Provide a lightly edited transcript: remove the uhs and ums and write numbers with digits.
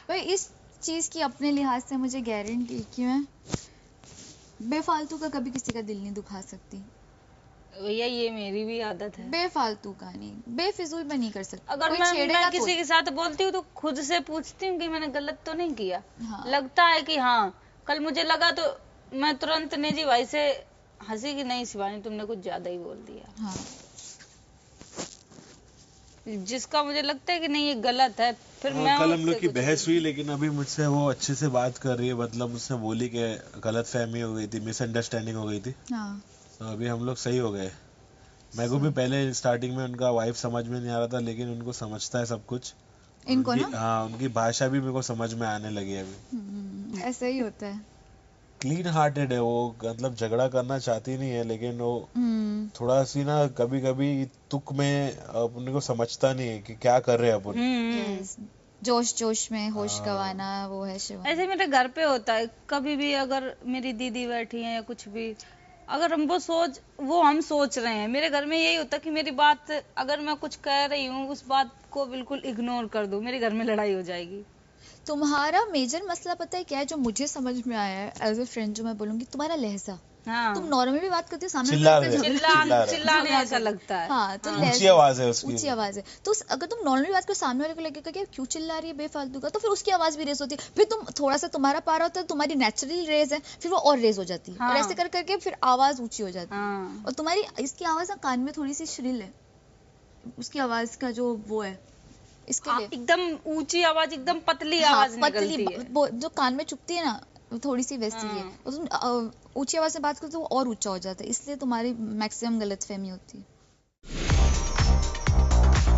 पर इस चीज की अपने लिहाज से मुझे गारंटी कि मैं बेफालतू का कभी किसी का दिल नहीं दुखा सकती। भैया ये मेरी भी आदत है, बेफालतू का नहीं, बेफिजूल में नहीं कर सकती। अगर कोई मैं छेड़ेगा किसी के साथ बोलती हूँ तो खुद से पूछती हूँ कि मैंने गलत तो नहीं किया। हाँ। लगता है कि हाँ, कल मुझे लगा तो मैं तुरंत निजी भाई से हंसी कि नहीं शिवानी तुमने कुछ ज्यादा ही बोल दिया। हाँ। जिसका मुझे लगता है कि नहीं ये गलत है, फिर मैं कल हम लोग उससे की कुछ बहस बोल- हुई, लेकिन अभी मुझसे वो अच्छे से बात कर रही है। मतलब मुझसे बोली कि गलत फहमी हो गई थी, मिसअंडरस्टैंडिंग हो गई थी। हाँ। तो अभी हम लोग सही हो गए। मेरे को भी पहले स्टार्टिंग में उनका वाइफ समझ में नहीं आ रहा था, लेकिन उनको समझता है सब कुछ। इनको ना हाँ, उनकी भाषा भी मेरे को समझ में आने लगी है अभी। ऐसा ही होता है। क्लीन हार्टेड है वो, मतलब झगड़ा करना चाहती नहीं है, लेकिन वो थोड़ा सी ना कभी कभी तुक में अपने को समझता नहीं है कि क्या कर रहे हैं अपन। यस, जोश जोश में होश हाँ। गवाना वो है शिवा। ऐसे मेरे घर पे होता है, कभी भी अगर मेरी दीदी बैठी है या कुछ भी, अगर हम हम सोच रहे हैं, मेरे घर में यही होता है कि मेरी बात अगर मैं कुछ कह रही हूँ उस बात को बिल्कुल इग्नोर कर दो, मेरे घर में लड़ाई हो जाएगी। तुम्हारा मेजर मसला पता है क्या है, जो मुझे समझ में आया है एज अ फ्रेंड, जो मैं बोलूंगी, तुम्हारा लहजा। हाँ, तुम नॉर्मल भी बात करते हो, सामने चिल्ला वाले रहे से चिल्लाने ऐसा लगता है। हाँ, तो ऊंची आवाज है उसकी। ऊंची आवाज है, तो अगर तुम नॉर्मली बात करो, सामने वाले को लगेगा कि क्यों चिल्ला रही है बेफालतू का, तो फिर उसकी आवाज भी रेज होती है। फिर तुम थोड़ा सा तुम्हारा पारा होता है, तुम्हारी नेचुरल रेज है, फिर वो और रेज हो जाती है। और ऐसे कर करके फिर आवाज ऊंची हो जाती है। और तुम्हारी इसकी आवाज ना कान में थोड़ी सी श्रिल है, उसकी आवाज का जो वो है, इसके लिए एकदम ऊंची आवाज, एकदम पतली आवाज निकलती है। जो कान में चुभती है ना, वो थोड़ी सी वैसी है। और तुम ऊंची आवाज से बात करते हो तो वो और ऊंचा हो जाता है, इसलिए तुम्हारी मैक्सिमम गलतफहमी होती है।